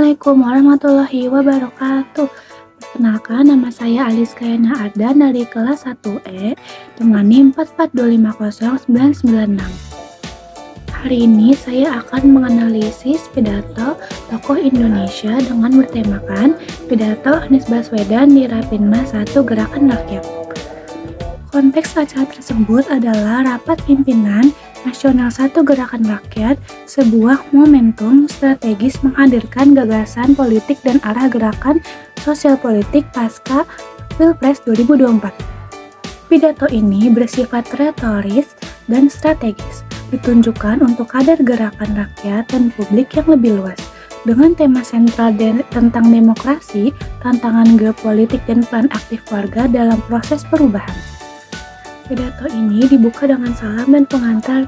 Assalamualaikum warahmatullahi wabarakatuh. Perkenalkan, nama saya Aliskayana Ardan dari kelas 1E dengan NIM 442509996. Hari ini saya akan menganalisis pidato tokoh Indonesia dengan bertemakan pidato Anies Baswedan di Rapimnas 1 Gerakan Rakyat. Konteks acara tersebut adalah rapat pimpinan Nasional 1 Gerakan Rakyat, sebuah momentum strategis menghadirkan gagasan politik dan arah gerakan sosial politik pasca Pilpres 2024. Pidato ini bersifat retoris dan strategis, ditunjukkan untuk kader gerakan rakyat dan publik yang lebih luas, dengan tema sentral tentang demokrasi, tantangan geopolitik dan peran aktif warga dalam proses perubahan. Pidato ini dibuka dengan salam dan pengantar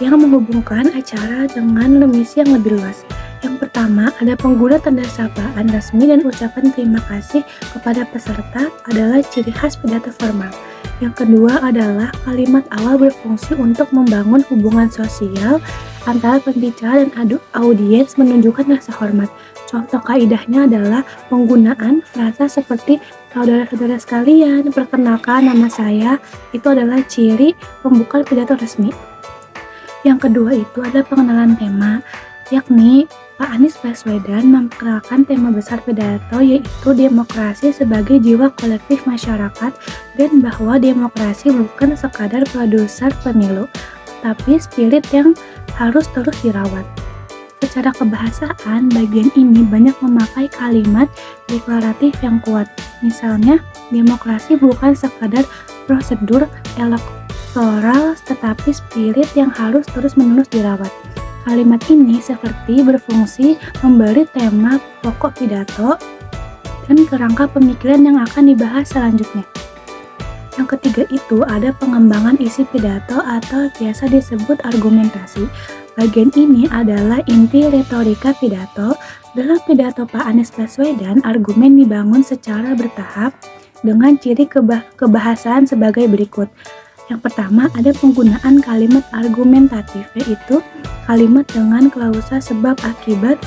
yang menghubungkan acara dengan misi yang lebih luas. Yang pertama, ada pengguna tanda sapaan resmi dan ucapan terima kasih kepada peserta adalah ciri khas pidato formal. Yang kedua adalah kalimat awal berfungsi untuk membangun hubungan sosial antara pembicara dan audiens, menunjukkan rasa hormat. Contoh kaidahnya adalah penggunaan frasa seperti saudara-saudara sekalian, perkenalkan nama saya, itu adalah ciri pembuka pidato resmi. Yang kedua itu ada pengenalan tema, yakni Pak Anies Baswedan memperkenalkan tema besar pidato, yaitu demokrasi sebagai jiwa kolektif masyarakat dan bahwa demokrasi bukan sekadar produser pemilu, tapi spirit yang harus terus dirawat. Secara kebahasaan, bagian ini banyak memakai kalimat deklaratif yang kuat. Misalnya, demokrasi bukan sekadar prosedur elektoral, tetapi spirit yang harus terus-menerus dirawat. Kalimat ini seperti berfungsi memberi tema pokok pidato dan kerangka pemikiran yang akan dibahas selanjutnya. Yang ketiga itu ada pengembangan isi pidato atau biasa disebut argumentasi. Bagian ini adalah inti retorika pidato. Dalam pidato Pak Anies Baswedan, argumen dibangun secara bertahap dengan ciri kebahasaan sebagai berikut. Yang pertama ada penggunaan kalimat argumentatif, yaitu kalimat dengan klausa sebab akibat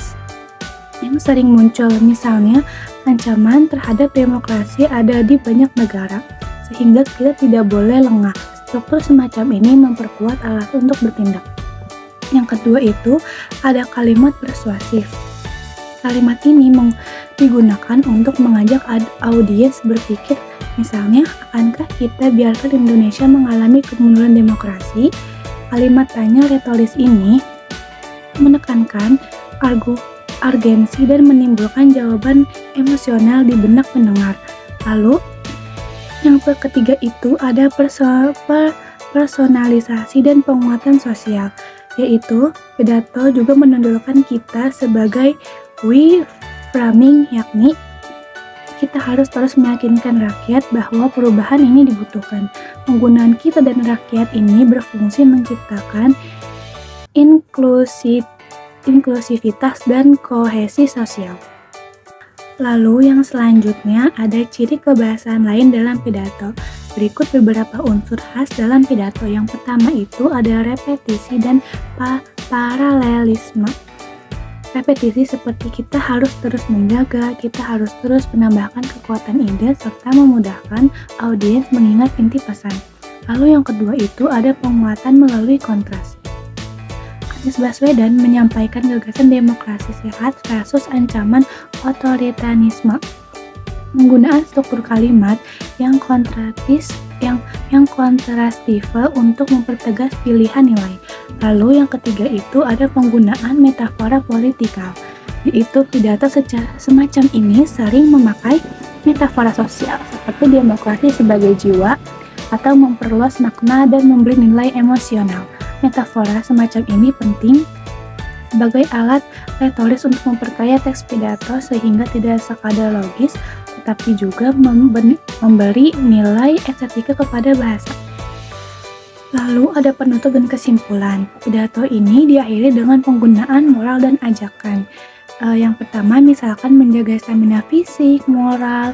yang sering muncul. Misalnya, ancaman terhadap demokrasi ada di banyak negara, sehingga kita tidak boleh lengah. Struktur semacam ini memperkuat alasan untuk bertindak. Yang kedua itu ada kalimat persuasif. Kalimat ini digunakan untuk mengajak audiens berpikir, misalnya, akankah kita biarkan Indonesia mengalami kemunduran demokrasi? Kalimat tanya retoris ini menekankan urgensi dan menimbulkan jawaban emosional di benak pendengar. Lalu, yang ketiga itu ada personalisasi dan penguatan sosial, yaitu pidato juga menonjolkan kita sebagai we framing, yakni kita harus terus meyakinkan rakyat bahwa perubahan ini dibutuhkan. Penggunaan kita dan rakyat ini berfungsi menciptakan inklusivitas dan kohesi sosial. Lalu yang selanjutnya ada ciri kebahasaan lain dalam pidato. Berikut beberapa unsur khas dalam pidato. Yang pertama itu ada repetisi dan paralelisme. Repetisi seperti kita harus terus menjaga, kita harus terus menambahkan kekuatan ide, serta memudahkan audiens mengingat inti pesan. Lalu yang kedua itu ada penguatan melalui kontras. Anies Baswedan menyampaikan gagasan demokrasi sehat versus ancaman otoritarisme. Penggunaan struktur kalimat yang kontrastif untuk mempertegas pilihan nilai. Lalu yang ketiga itu ada penggunaan metafora politikal, yaitu pidato semacam ini sering memakai metafora sosial seperti demokrasi sebagai jiwa atau memperluas makna dan memberi nilai emosional. Metafora semacam ini penting sebagai alat retoris untuk memperkaya teks pidato sehingga tidak sekadar logis, tetapi juga memberi nilai estetika kepada bahasa. Lalu ada penutup dan kesimpulan. Pidato ini diakhiri dengan penggunaan moral dan ajakan. Yang pertama misalkan menjaga stamina fisik, moral,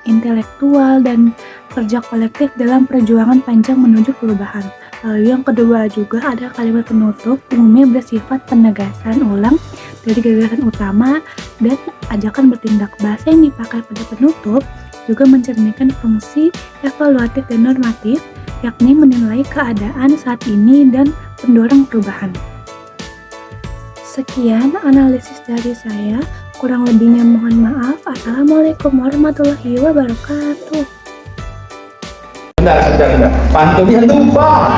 intelektual, dan kerja kolektif dalam perjuangan panjang menuju perubahan. Lalu yang kedua juga ada kalimat penutup umumnya bersifat penegasan ulang dari gagasan utama dan ajakan bertindak. Bahasa yang dipakai pada penutup juga mencerminkan fungsi evaluatif dan normatif, yakni menilai keadaan saat ini dan mendorong perubahan. Sekian analisis dari saya, kurang lebihnya mohon maaf. Assalamualaikum warahmatullahi wabarakatuh. Bentar. Pantunnya lupa.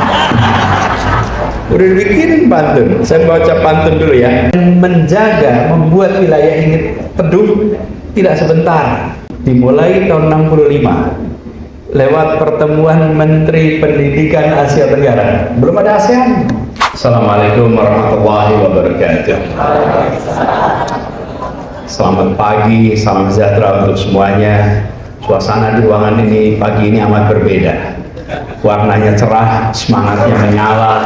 Udah dibikinin pantun. Saya baca pantun dulu ya. Menjaga, membuat wilayah ini teduh tidak sebentar. Dimulai tahun 65 lewat pertemuan Menteri Pendidikan Asia Tenggara. Belum ada ASEAN. Assalamualaikum warahmatullahi wabarakatuh. Selamat pagi, salam sejahtera untuk semuanya. Suasana di ruangan ini pagi ini amat berbeda. Warnanya cerah, semangatnya menyala,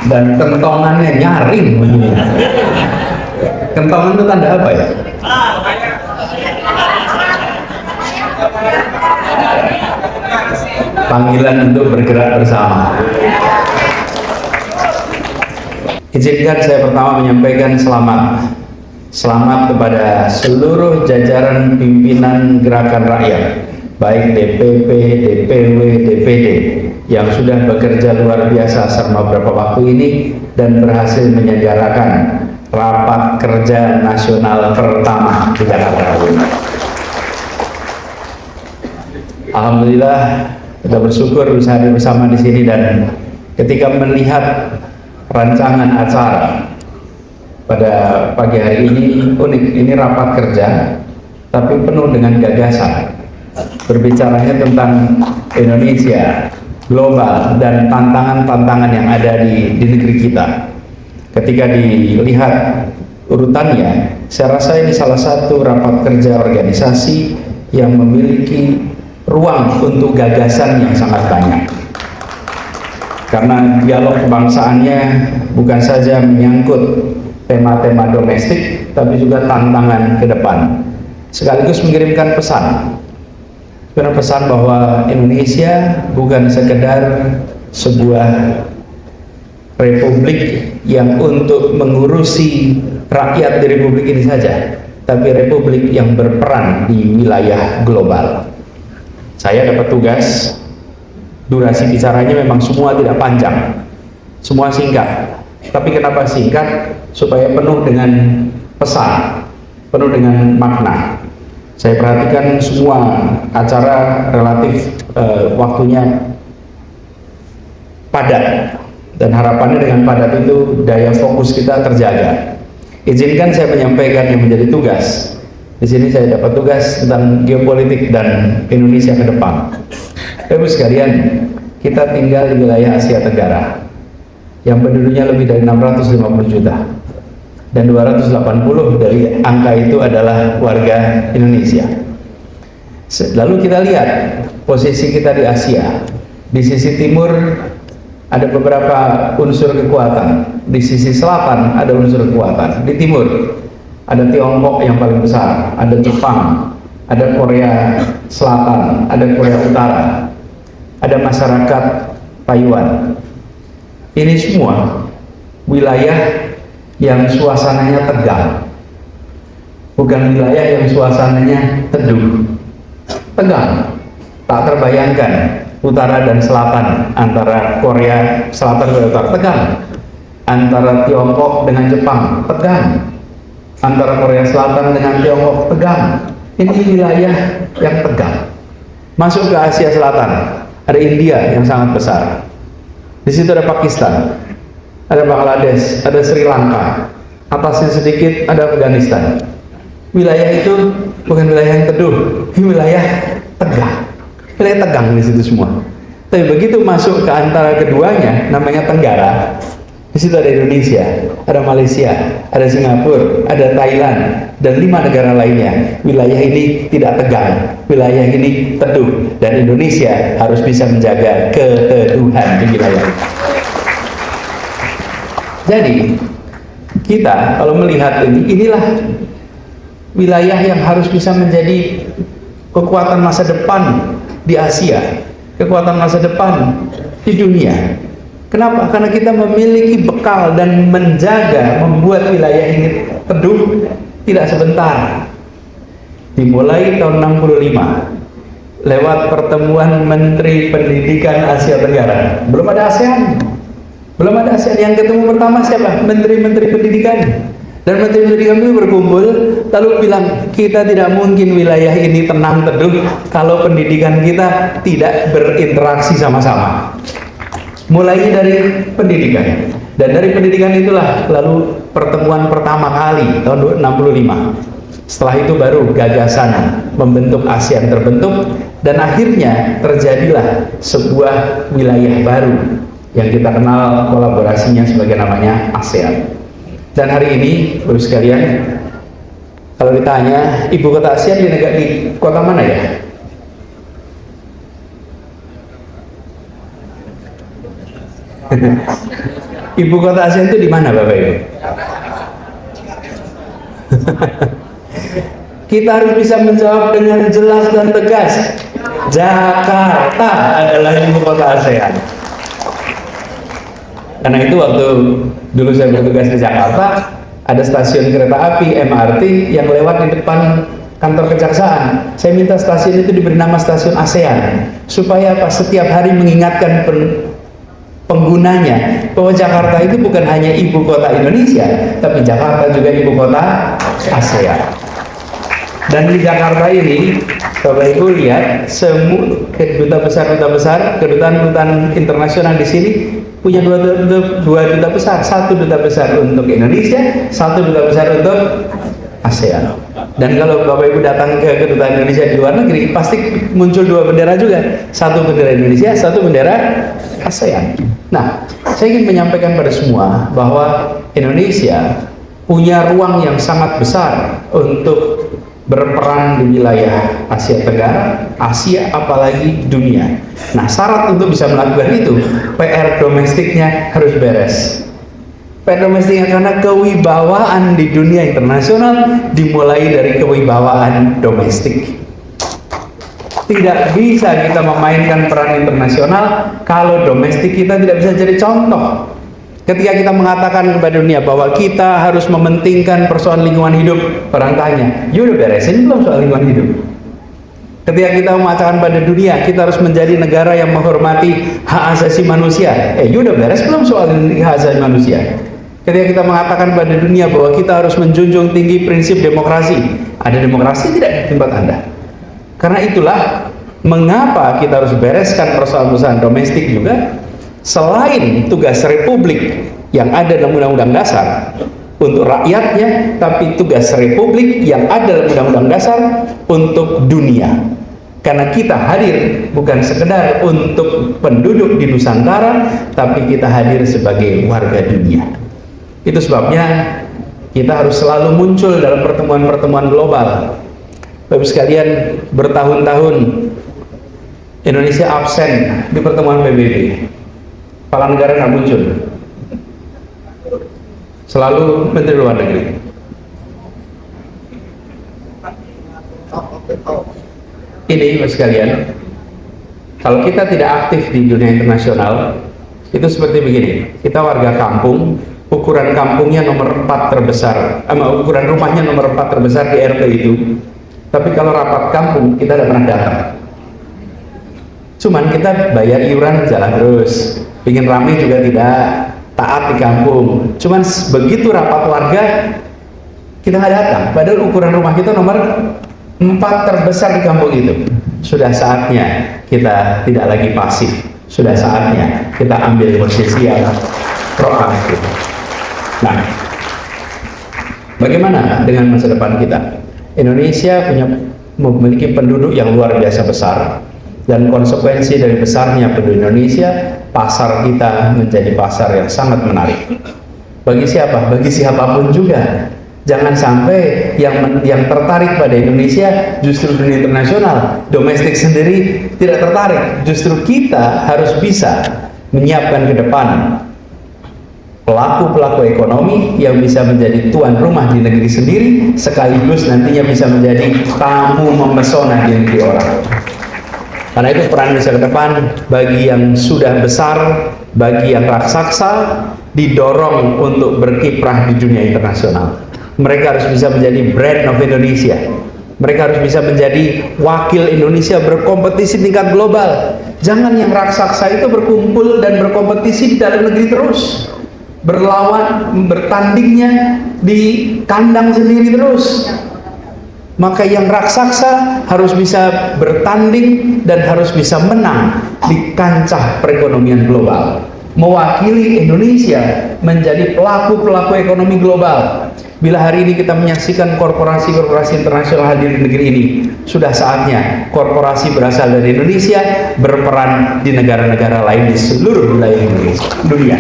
dan kentongannya nyaring. Kentongan itu tanda apa ya? Panggilan untuk bergerak bersama. Izinkan saya pertama menyampaikan selamat kepada seluruh jajaran pimpinan gerakan rakyat, baik DPP, DPW, DPD yang sudah bekerja luar biasa selama beberapa waktu ini dan berhasil menyelenggarakan rapat kerja nasional pertama di Jakarta. Alhamdulillah, kita bersyukur bisa hadir bersama di sini, dan ketika melihat rancangan acara pada pagi hari ini unik. Ini rapat kerja tapi penuh dengan gagasan, berbicaranya tentang Indonesia, global, dan tantangan-tantangan yang ada di negeri kita. Ketika dilihat urutannya, saya rasa ini salah satu rapat kerja organisasi yang memiliki ruang untuk gagasan yang sangat banyak, karena dialog kebangsaannya bukan saja menyangkut tema-tema domestik, tapi juga tantangan ke depan, sekaligus mengirimkan pesan bahwa Indonesia bukan sekedar sebuah republik yang untuk mengurusi rakyat di republik ini saja, tapi republik yang berperan di wilayah global. Saya dapat tugas, durasi bicaranya memang semua tidak panjang, semua singkat. Tapi kenapa singkat? Supaya penuh dengan pesan, penuh dengan makna. Saya perhatikan semua acara relatif waktunya padat, dan harapannya dengan padat itu daya fokus kita terjaga. Izinkan saya menyampaikan yang menjadi tugas. Di sini saya dapat tugas tentang geopolitik dan Indonesia ke depan. Bapak sekalian, kita tinggal di wilayah Asia Tenggara yang penduduknya lebih dari 650 juta, dan 280 dari angka itu adalah warga Indonesia. Lalu kita lihat posisi kita di Asia. Di sisi timur ada beberapa unsur kekuatan, di sisi selatan ada unsur kekuatan. Di timur ada Tiongkok yang paling besar, ada Jepang, ada Korea Selatan, ada Korea Utara, ada masyarakat Taiwan. Ini semua wilayah yang suasananya tegang, bukan wilayah yang suasananya teduh. Tegang, tak terbayangkan utara dan selatan, antara Korea Selatan dan Utara tegang, antara Tiongkok dengan Jepang tegang, antara Korea Selatan dengan Tiongkok tegang. Ini wilayah yang tegang. Masuk ke Asia Selatan, ada India yang sangat besar. Di situ ada Pakistan, ada Bangladesh, ada Sri Lanka. Atasnya sedikit ada Afghanistan. Wilayah itu bukan wilayah yang teduh, ini wilayah tegang. Wilayah tegang di situ semua. Tapi begitu masuk ke antara keduanya, namanya Tenggara. Di situ ada Indonesia, ada Malaysia, ada Singapura, ada Thailand, dan 5 negara lainnya. Wilayah ini tidak tegang, wilayah ini teduh, dan Indonesia harus bisa menjaga keteduhan di wilayah ini. Jadi kita kalau melihat inilah wilayah yang harus bisa menjadi kekuatan masa depan di Asia. kekuatan masa depan di dunia. Kenapa? Karena kita memiliki bekal dan menjaga, membuat wilayah ini teduh tidak sebentar. Dimulai tahun 65 lewat pertemuan Menteri Pendidikan Asia Tenggara. Belum ada ASEAN. Belum ada ASEAN. Yang ketemu pertama siapa? Menteri-menteri pendidikan. Dan Menteri Pendidikan itu berkumpul lalu bilang, kita tidak mungkin wilayah ini tenang teduh kalau pendidikan kita tidak berinteraksi sama-sama. Mulai dari pendidikan, dan dari pendidikan itulah lalu pertemuan pertama kali tahun 65. Setelah itu baru gagasan membentuk ASEAN terbentuk, dan akhirnya terjadilah sebuah wilayah baru yang kita kenal kolaborasinya sebagai namanya ASEAN. Dan hari ini, Bapak sekalian, kalau ditanya ibu kota ASEAN di kota mana ya? Ibu kota ASEAN itu di mana, Bapak Ibu? Kita harus bisa menjawab dengan jelas dan tegas. Jakarta adalah ibu kota ASEAN. Karena itu waktu dulu saya bertugas di Jakarta, ada stasiun kereta api MRT yang lewat di depan kantor kejaksaan. Saya minta stasiun itu diberi nama stasiun ASEAN, supaya apa? Setiap hari mengingatkan penggunanya bahwa Jakarta itu bukan hanya ibu kota Indonesia, tapi Jakarta juga ibu kota ASEAN. Dan di Jakarta ini, Bapak Ibu lihat, semua duta besar, kedutaan internasional di sini punya dua duta besar, satu duta besar untuk Indonesia, satu duta besar untuk ASEAN. Dan kalau Bapak Ibu datang ke kedutaan Indonesia di luar negeri, pasti muncul dua bendera juga, satu bendera Indonesia, satu bendera ASEAN. Nah, saya ingin menyampaikan pada semua bahwa Indonesia punya ruang yang sangat besar untuk berperan di wilayah Asia Tenggara, Asia, apalagi dunia. Nah, syarat untuk bisa melakukan itu, PR domestiknya harus beres. PR domestiknya karena kewibawaan di dunia internasional dimulai dari kewibawaan domestik. Tidak bisa kita memainkan peran internasional kalau domestik kita tidak bisa jadi contoh. Ketika kita mengatakan kepada dunia bahwa kita harus mementingkan persoalan lingkungan hidup, orang tanya, you udah beresin belum soal lingkungan hidup? Ketika kita mengatakan pada dunia kita harus menjadi negara yang menghormati hak asasi manusia, you udah beres belum soal hak asasi manusia? Ketika kita mengatakan pada dunia bahwa kita harus menjunjung tinggi prinsip demokrasi, ada demokrasi tidak di tempat Anda? Karena itulah mengapa kita harus bereskan persoalan-persoalan domestik juga. Selain tugas Republik yang ada dalam Undang-Undang Dasar untuk rakyatnya, tapi tugas Republik yang ada dalam Undang-Undang Dasar untuk dunia. Karena kita hadir bukan sekedar untuk penduduk di Nusantara, tapi kita hadir sebagai warga dunia. Itu sebabnya kita harus selalu muncul dalam pertemuan-pertemuan global. Bapak sekalian, bertahun-tahun Indonesia absen di pertemuan PBB. Kepala negara nggak muncul, selalu Menteri Luar Negeri. Ini Bapak sekalian, kalau kita tidak aktif di dunia internasional, itu seperti begini. Kita warga kampung, ukuran kampungnya nomor 4 terbesar, ukuran rumahnya nomor 4 terbesar di RT itu. Tapi kalau rapat kampung, kita tidak pernah datang. Cuman kita bayar iuran jalan terus. Bikin rame juga tidak taat di kampung. Cuman begitu rapat warga kita nggak datang. Padahal ukuran rumah kita nomor 4 terbesar di kampung itu. Sudah saatnya kita tidak lagi pasif. Sudah saatnya kita ambil posisi yang proaktif. Nah, bagaimana dengan masa depan kita? Indonesia memiliki penduduk yang luar biasa besar. Dan konsekuensi dari besarnya penduduk Indonesia, pasar kita menjadi pasar yang sangat menarik. Bagi siapa? Bagi siapapun juga. Jangan sampai yang tertarik pada Indonesia justru dunia internasional, domestik sendiri tidak tertarik. Justru kita harus bisa menyiapkan ke depan pelaku-pelaku ekonomi yang bisa menjadi tuan rumah di negeri sendiri, sekaligus nantinya bisa menjadi tamu memesona di negeri orang. Karena itu peran Indonesia ke depan bagi yang sudah besar, bagi yang raksasa, didorong untuk berkiprah di dunia internasional. Mereka harus bisa menjadi brand of Indonesia. Mereka harus bisa menjadi wakil Indonesia berkompetisi tingkat global. Jangan yang raksasa itu berkumpul dan berkompetisi di dalam negeri terus. Berlawan, bertandingnya di kandang sendiri terus. Maka yang raksasa harus bisa bertanding dan harus bisa menang di kancah perekonomian global, mewakili Indonesia menjadi pelaku-pelaku ekonomi global. Bila hari ini kita menyaksikan korporasi-korporasi internasional hadir di negeri ini, sudah saatnya korporasi berasal dari Indonesia berperan di negara-negara lain di seluruh wilayah Indonesia, dunia.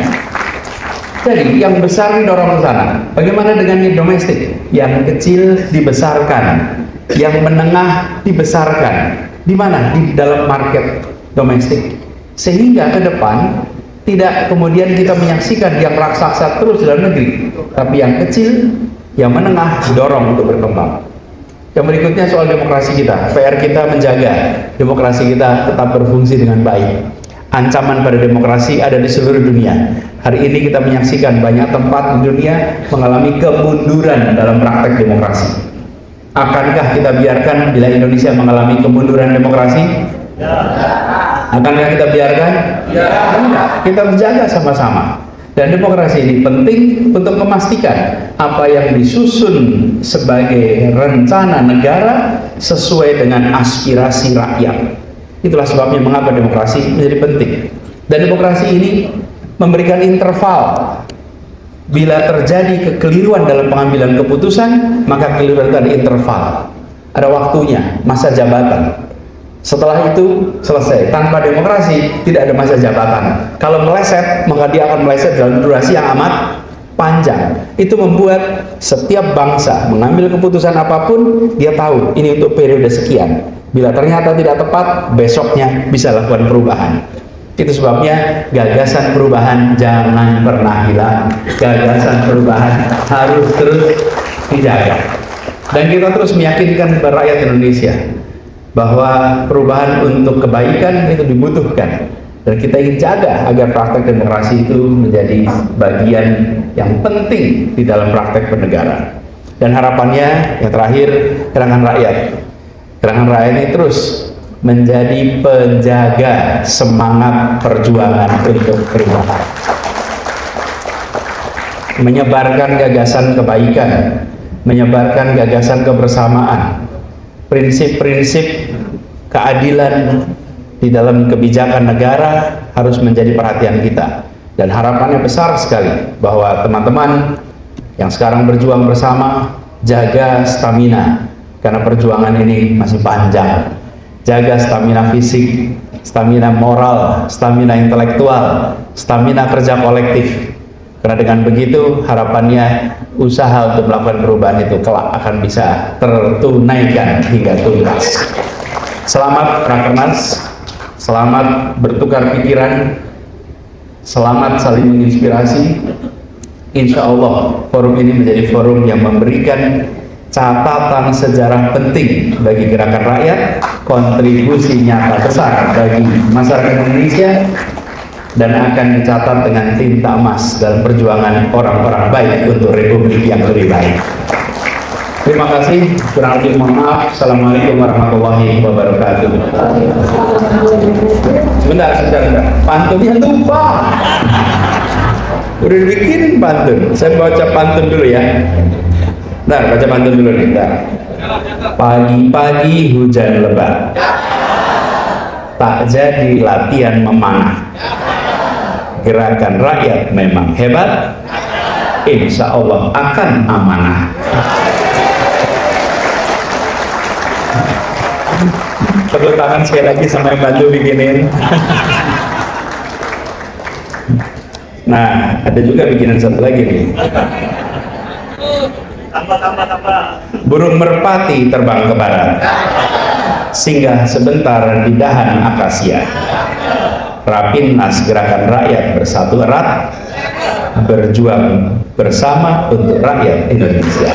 Jadi yang besar didorong ke sana. Bagaimana dengan yang domestik? Yang kecil dibesarkan, yang menengah dibesarkan. Di mana? Di dalam market domestik. Sehingga ke depan tidak kemudian kita menyaksikan yang raksasa terus dalam negeri, tapi yang kecil, yang menengah didorong untuk berkembang. Yang berikutnya soal demokrasi kita. PR kita menjaga demokrasi kita tetap berfungsi dengan baik. Ancaman pada demokrasi ada di seluruh dunia. Hari ini kita menyaksikan banyak tempat di dunia mengalami kemunduran dalam praktek demokrasi. Akankah kita biarkan bila Indonesia mengalami kemunduran demokrasi? Akankah kita biarkan? Enggak. Kita menjaga sama-sama. Dan demokrasi ini penting untuk memastikan apa yang disusun sebagai rencana negara sesuai dengan aspirasi rakyat. Itulah sebabnya mengapa demokrasi menjadi penting. Dan demokrasi ini memberikan interval. Bila terjadi kekeliruan dalam pengambilan keputusan, maka kekeliruan itu ada interval. Ada waktunya, masa jabatan. Setelah itu selesai. Tanpa demokrasi tidak ada masa jabatan. Kalau meleset, maka dia akan meleset dalam durasi yang amat panjang. Itu membuat setiap bangsa mengambil keputusan apapun, dia tahu ini untuk periode sekian. Bila ternyata tidak tepat, besoknya bisa lakukan perubahan. Itu sebabnya gagasan perubahan jangan pernah hilang. Gagasan perubahan harus terus dijaga. Dan kita terus meyakinkan kepada rakyat Indonesia bahwa perubahan untuk kebaikan itu dibutuhkan. Dan kita ingin jaga agar praktek demokrasi itu menjadi bagian yang penting di dalam praktek bernegara. Dan harapannya yang terakhir, gerakan rakyat. Gerakan rakyat ini terus menjadi penjaga semangat perjuangan untuk perubahan. Menyebarkan gagasan kebaikan, menyebarkan gagasan kebersamaan, prinsip-prinsip keadilan di dalam kebijakan negara harus menjadi perhatian kita. Dan harapannya besar sekali bahwa teman-teman yang sekarang berjuang bersama jaga stamina. Karena perjuangan ini masih panjang. Jaga stamina fisik, stamina moral, stamina intelektual, stamina kerja kolektif. Karena dengan begitu harapannya usaha untuk melakukan perubahan itu kelak akan bisa tertunaikan hingga tuntas. Selamat Rakernas, selamat bertukar pikiran, selamat saling menginspirasi. Insya Allah forum ini menjadi forum yang memberikan catatan sejarah penting bagi gerakan rakyat, kontribusi nyata besar bagi masyarakat Indonesia, dan akan dicatat dengan tinta emas dalam perjuangan orang-orang baik untuk republik yang lebih baik. Terima kasih, kurang lebih mohon maaf. Assalamualaikum warahmatullahi wabarakatuh. Sebentar, pantunnya lupa. Udah dibikinin pantun, saya baca pantun dulu ya. Bentar, baca pantun dulu nih, bentar. Pagi-pagi hujan lebat, tak jadi latihan memanah. Gerakan rakyat memang hebat, insya Allah akan amanah. Tepuk tangan sekali lagi sama yang bantu bikinin. Nah, ada juga bikinan satu lagi nih. Burung merpati terbang ke barat, singgah sebentar di dahan akasia. Rapimnas gerakan rakyat bersatu erat, berjuang bersama untuk rakyat Indonesia.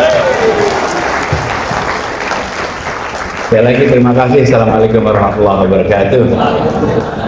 Sekali lagi terima kasih. Assalamualaikum warahmatullahi wabarakatuh.